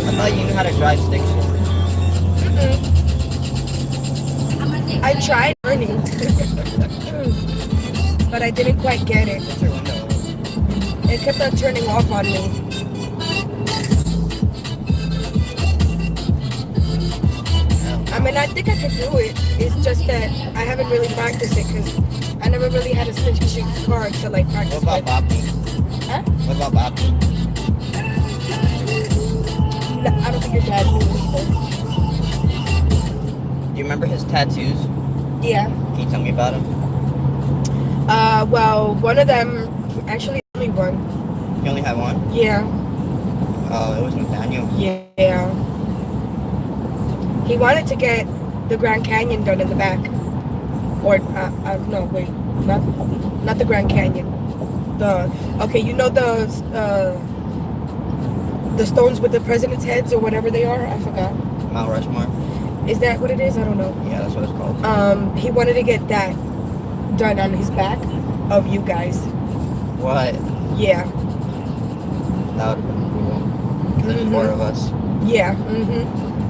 I thought you knew how to drive stick shift. I tried learning, but I didn't quite get it. What's your window? It kept on turning off on me. I mean, I think I could do it. It's just that I haven't really practiced it because I never really had a stick shift car to like practice What about with. Bobby? Huh? What about Bobby? No, I don't think your dad knew either. Do you remember his tattoos? Yeah. Can you tell me about them? Well, one of them, actually only one. You only had one? Yeah. Oh, it was Nathaniel. Yeah. He wanted to get the Grand Canyon done in the back. Or, no, wait. Not the Grand Canyon. Okay, you know the stones with the president's heads or whatever they are? I forgot. Mount Rushmore. Is that what it is? I don't know. Yeah, that's what it's called. He wanted to get that done on his back of you guys. What? Yeah. That would have been cool. Because there's 4 of us. Yeah.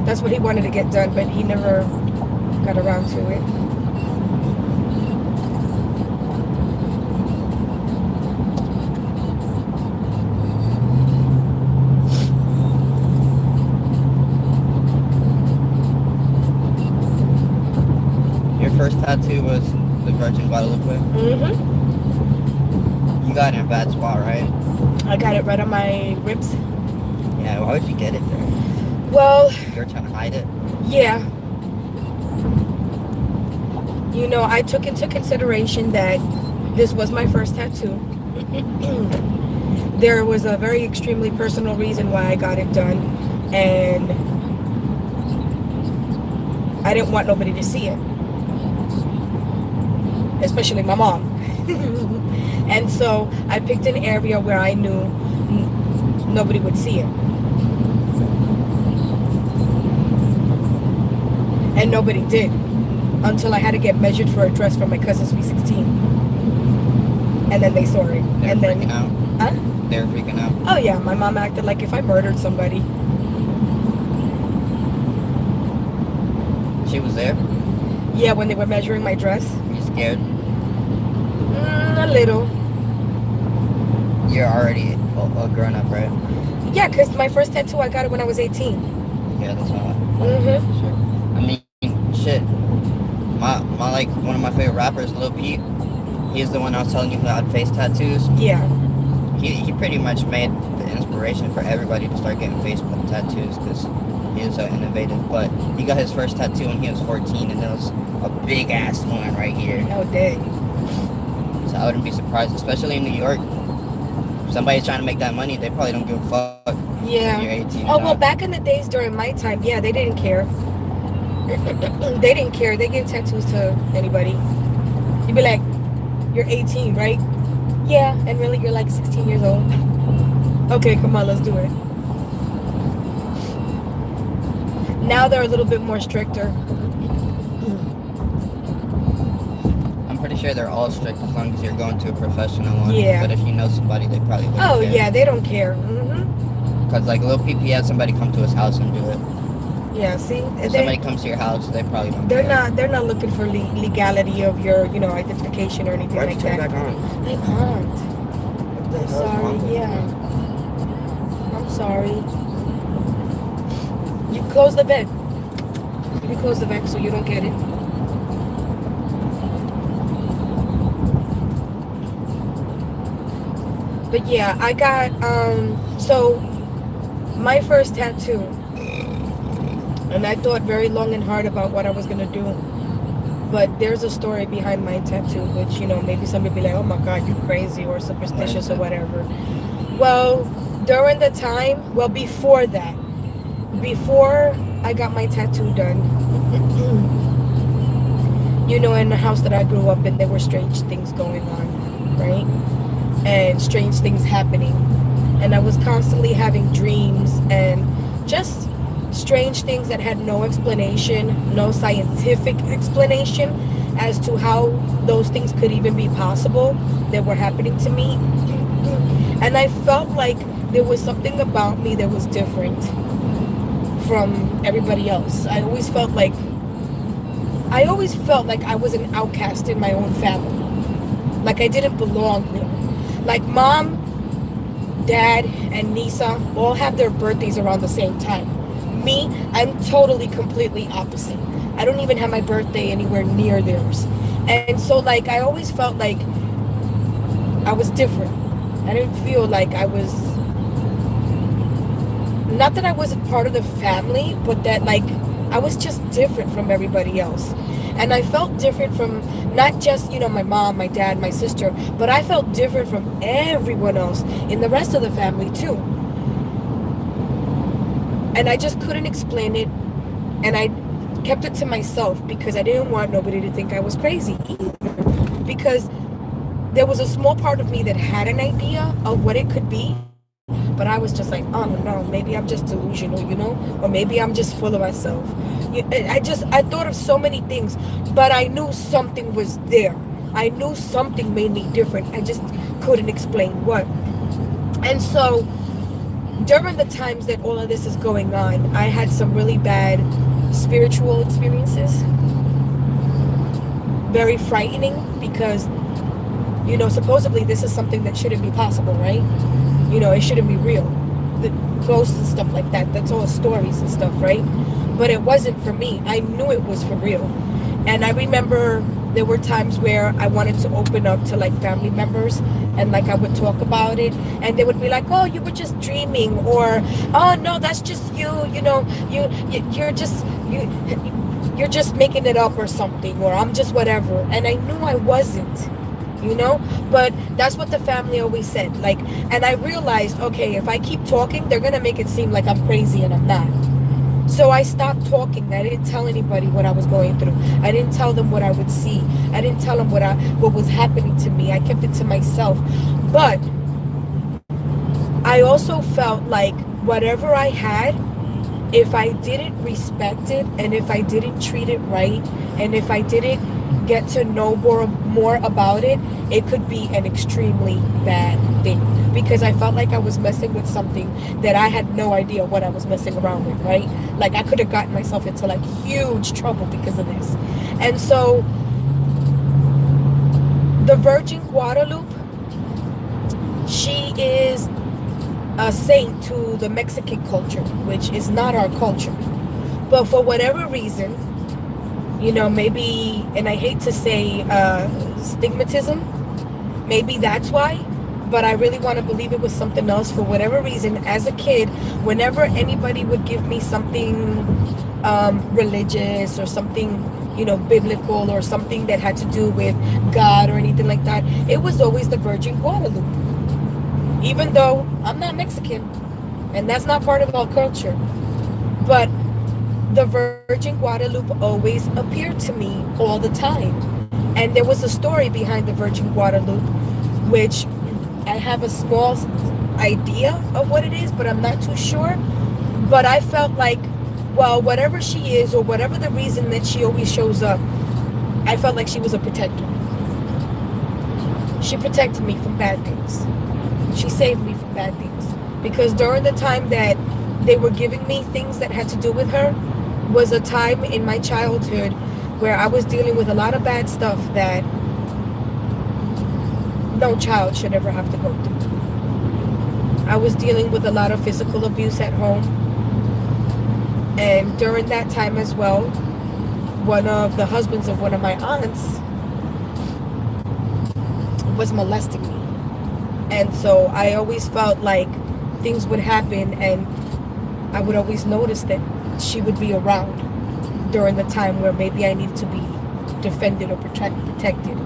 That's what he wanted to get done, but he never got around to it. Your first tattoo was the Virgin Guadalupe? You got it in a bad spot, right? I got it right on my ribs. Yeah, why would you get it there? Well, You were trying to hide it. yeah. You know, I took into consideration that this was my first tattoo. There was a very extremely personal reason why I got it done, and I didn't want nobody to see it, especially my mom. And so I picked an area where I knew nobody would see it. And nobody did until I had to get measured for a dress for my cousin's sweet 16. And then they saw it. They And were then, freaking out. huh? They were freaking out. Oh yeah, my mom acted like if I murdered somebody. She was there? Yeah, when they were measuring my dress. Were you scared? A little. You're already a grown up, right? Yeah, because my first tattoo, I got it when I was 18. Yeah, that's not. Mm-hmm. Sure. I mean, shit. My like one of my favorite rappers, Lil Peep. He's the one I was telling you who had face tattoos. Yeah. He pretty much made the inspiration for everybody to start getting face tattoos because he is so innovative. But he got his first tattoo when he was 14, and it was a big ass one right here. Oh, dang. So I wouldn't be surprised, especially in New York. If somebody's trying to make that money, they probably don't give a fuck if Yeah. you're 18 Oh or well, not. back in the days during my time, yeah, they didn't care. They didn't care. They gave tattoos to anybody. You'd be like, "You're 18, right?" Yeah, and really, you're like 16 years old. Okay, come on, let's do it. Now they're a little bit more stricter. I'm pretty sure they're all strict as long as you're going to a professional one. Yeah. But if you know somebody, they probably wouldn't Oh care. yeah, they don't care. Because like Lil Peep, he had somebody come to his house and do it. Yeah, see, If somebody comes to your house, they probably don't they're care. not looking for legality of your identification or anything Why'd you like turn that. back on? I aren't. I'm sorry. Yeah, I'm sorry. You close the vent. You close the vent so you don't get it. But yeah, I got so my first tattoo, and I thought very long and hard about what I was gonna do. But there's a story behind my tattoo, which maybe somebody be like, "Oh my God, you crazy or superstitious or whatever." Well, during the time, before that, before I got my tattoo done, in the house that I grew up in, there were strange things going on, right? And strange things happening. And I was constantly having dreams and just strange things that had no explanation, no scientific explanation as to how those things could even be possible that were happening to me. And I felt like there was something about me that was different from everybody else. I always felt like I was an outcast in my own family. Like I didn't belong there. Like mom, dad, and Nisa all have their birthdays around the same time. Me, I'm totally, completely opposite. I don't even have my birthday anywhere near theirs. And so like I always felt like I was different. I didn't feel like I was, not that I wasn't part of the family, but that like I was just different from everybody else. And I felt different from not just, my mom, my dad, my sister, but I felt different from everyone else in the rest of the family too. And I just couldn't explain it. And I kept it to myself because I didn't want nobody to think I was crazy either. Because there was a small part of me that had an idea of what it could be. But I was just like, oh no, maybe I'm just delusional, or maybe I'm just full of myself. I thought of so many things, but I knew something was there. I knew something made me different. I just couldn't explain what. And so during the times that all of this is going on, I had some really bad spiritual experiences. Very frightening because, supposedly this is something that shouldn't be possible, right? It shouldn't be real. The ghosts and stuff like that, that's all stories and stuff, right? But it wasn't for me. I knew it was for real. And I remember there were times where I wanted to open up to like family members and like I would talk about it and they would be like, oh, you were just dreaming, or oh no, that's just you're just making it up or something, or I'm just whatever. And I knew I wasn't. But that's what the family always said. Like, and I realized, okay, if I keep talking, they're gonna make it seem like I'm crazy and I'm not. So I stopped talking. I didn't tell anybody what I was going through. I didn't tell them what I would see. I didn't tell them what was happening to me. I kept it to myself. But I also felt like whatever I had, if I didn't respect it and if I didn't treat it right and if I didn't get to know more about it, it could be an extremely bad thing, because I felt like I was messing with something that I had no idea what I was messing around with, right? Like I could have gotten myself into like huge trouble because of this. And so the Virgin Guadalupe, she is a saint to the Mexican culture, which is not our culture. But for whatever reason, maybe, and I hate to say stigmatism, maybe that's why, but I really want to believe it was something else. For whatever reason, as a kid, whenever anybody would give me something religious or something, biblical, or something that had to do with God or anything like that, it was always the Virgin Guadalupe. Even though I'm not Mexican, and that's not part of our culture. But the Virgin Guadalupe always appeared to me all the time. And there was a story behind the Virgin Guadalupe, which I have a small idea of what it is, but I'm not too sure. But I felt like, well, whatever she is, or whatever the reason that she always shows up, I felt like she was a protector. She protected me from bad things. She saved me from bad things. Because during the time that they were giving me things that had to do with her, was a time in my childhood where I was dealing with a lot of bad stuff that no child should ever have to go through. I was dealing with a lot of physical abuse at home. And during that time as well, one of the husbands of one of my aunts was molesting me. And so I always felt like things would happen, and I would always notice that she would be around during the time where maybe I needed to be defended or protected.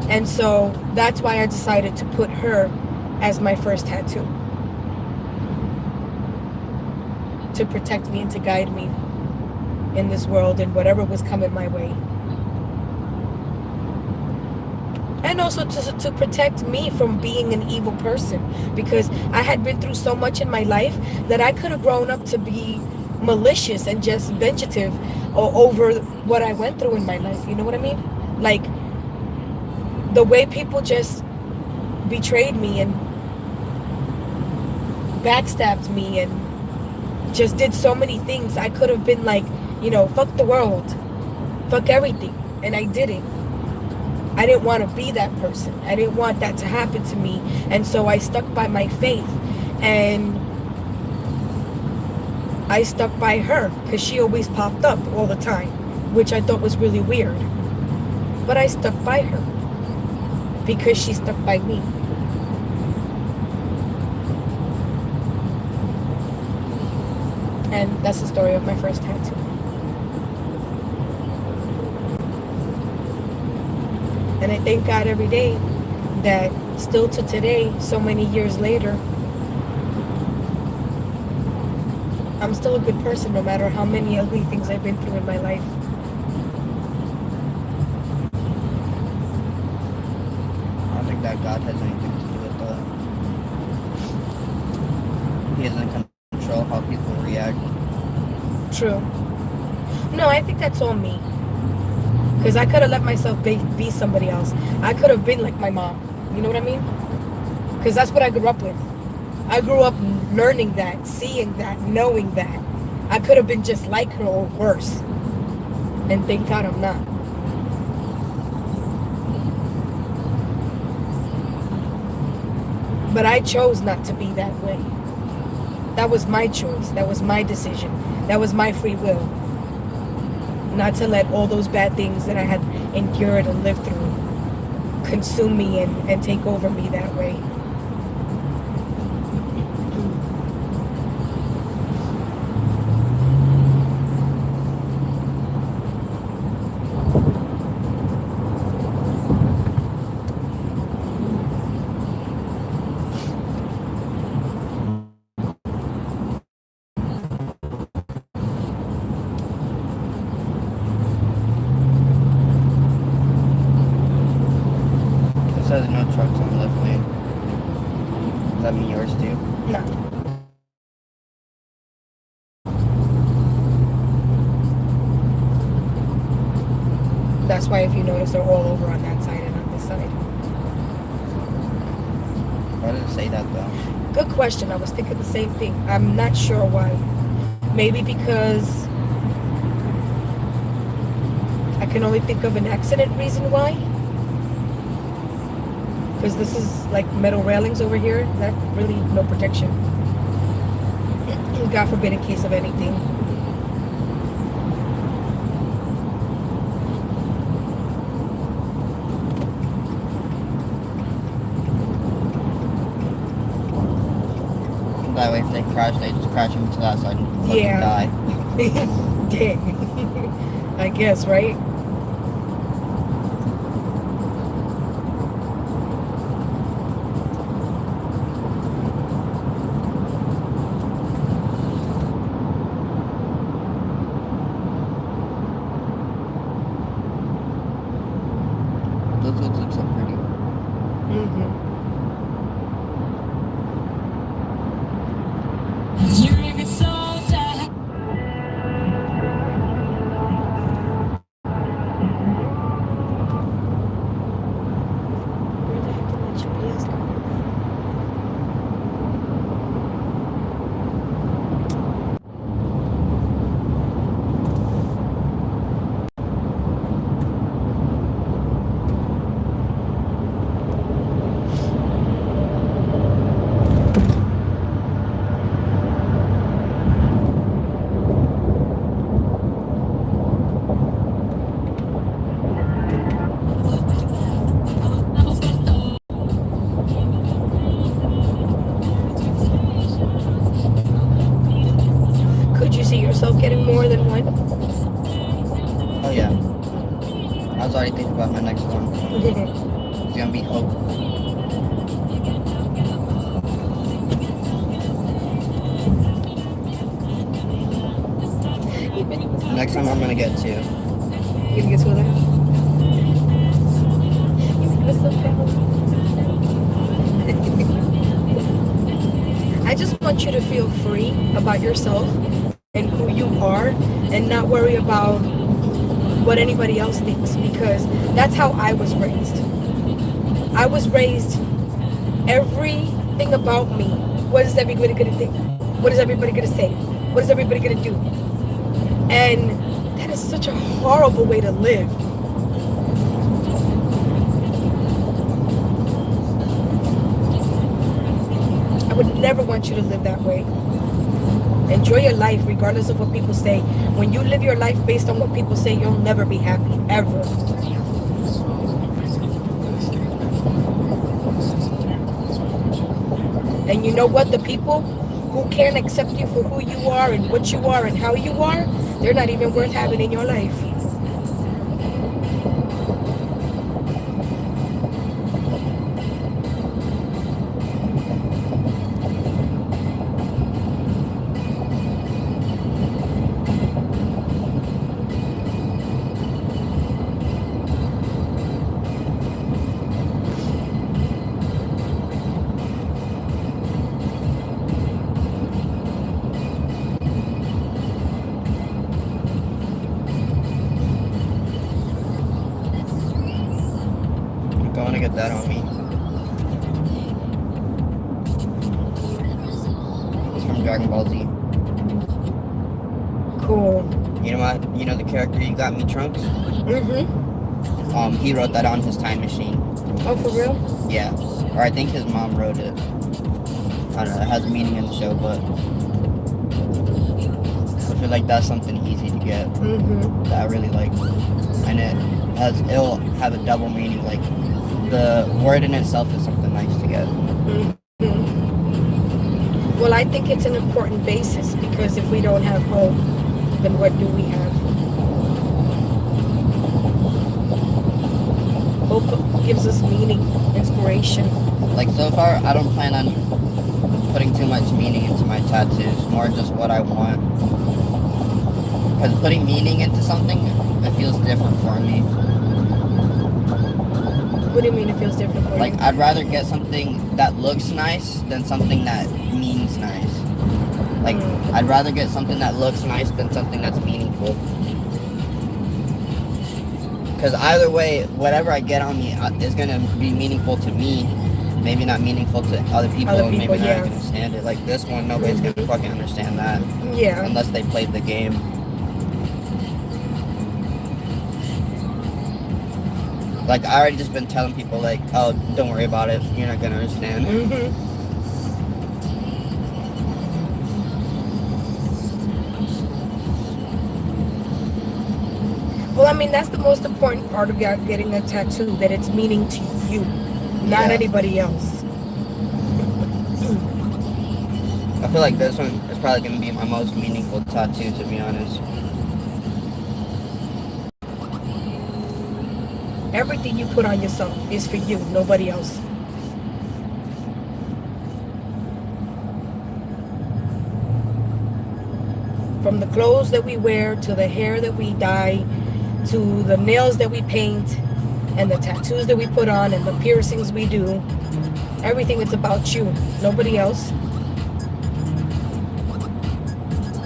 And so that's why I decided to put her as my first tattoo, to protect me and to guide me in this world and whatever was coming my way. And also to protect me from being an evil person, because I had been through so much in my life that I could have grown up to be malicious and just vengeful over what I went through in my life. You know what I mean? Like the way people just betrayed me and backstabbed me and just did so many things. I could have been like, fuck the world, fuck everything, and I didn't. I didn't want to be that person. I didn't want that to happen to me. And so I stuck by my faith. And I stuck by her because she always popped up all the time, which I thought was really weird. But I stuck by her because she stuck by me. And that's the story of my first tattoo. And I thank God every day that still to today, so many years later, I'm still a good person no matter how many ugly things I've been through in my life. I don't think that God has anything to do with that. He doesn't control how people react. True. No, I think that's all me. Because I could have let myself be somebody else. I could have been like my mom. You know what I mean? Because that's what I grew up with. I grew up learning that, seeing that, knowing that. I could have been just like her or worse. And thank God I'm not. But I chose not to be that way. That was my choice. That was my decision. That was my free will. Not to let all those bad things that I had endured and lived through consume me and take over me that way. It says no trucks on the left lane. Does that mean yours too? No. That's why if you notice they're all over on that side and on this side. Why does it say that though? Good question. I was thinking the same thing. I'm not sure why. Maybe because I can only think of an accident reason why. Because this is like metal railings over here. That really no protection. God forbid in case of anything. That way if they crash, they just crash into that side and fucking Yeah. die. Dang. I guess, right? Where the heck did my GPS go? Could you see yourself getting more than one? Oh yeah. I was already thinking about my next one. It's gonna be Hope. Next time I'm gonna get 2. You gonna get two of them? You make me so proud. I just want you to feel free about yourself and who you are and not worry about what anybody else thinks, because that's how I was raised. I was raised, everything about me, what is everybody gonna think? What is everybody gonna say? What is everybody gonna do? And that is such a horrible way to live. I would never want you to live that way. Enjoy your life regardless of what people say. When you live your life based on what people say, you'll never be happy, ever. And you know what? The people who can't accept you for who you are and what you are and how you are, they're not even worth having in your life. Going to get that on me. It's from Dragon Ball Z. Cool. You know what? You know the character You Got Me Trunks? Mm-hmm. He wrote that on his time machine. Oh, for real? Yeah. Or I think his mom wrote it. I don't know, it has a meaning in the show, but I feel like that's something easy to get Mm-hmm. that I really like. And it'll have a double meaning, like the word in itself is something nice to get. Mm-hmm. Well, I think it's an important basis, because if we don't have hope, then what do we have? Hope gives us meaning, inspiration. Like so far, I don't plan on putting too much meaning into my tattoos, more just what I want. Because putting meaning into something, it feels different for me. What do you mean it feels different for Like, you? I'd rather get something that looks nice than something that means nice. Like, I'd rather get something that looks nice than something that's meaningful. Because either way, whatever I get on me is going to be meaningful to me. Maybe not meaningful to other people. Maybe not yeah. understand it. Like this one, nobody's going to fucking understand that. Yeah. Unless they played the game. Like, I already just been telling people, like, oh, don't worry about it. You're not going to understand. Mm-hmm. Well, I mean, that's the most important part of getting a tattoo, that it's meaning to you, not Yeah. anybody else. I feel like this one is probably going to be my most meaningful tattoo, to be honest. Everything you put on yourself is for you, nobody else. From the clothes that we wear, to the hair that we dye, to the nails that we paint, and the tattoos that we put on, and the piercings we do. Everything is about you, nobody else.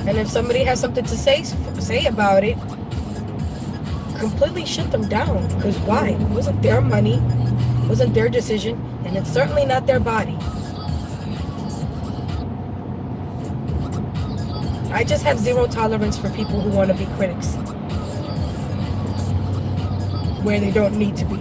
And if somebody has something to say about it, completely shut them down. Because why? It wasn't their money, it wasn't their decision, and it's certainly not their body. I just have zero tolerance for people who want to be critics where they don't need to be.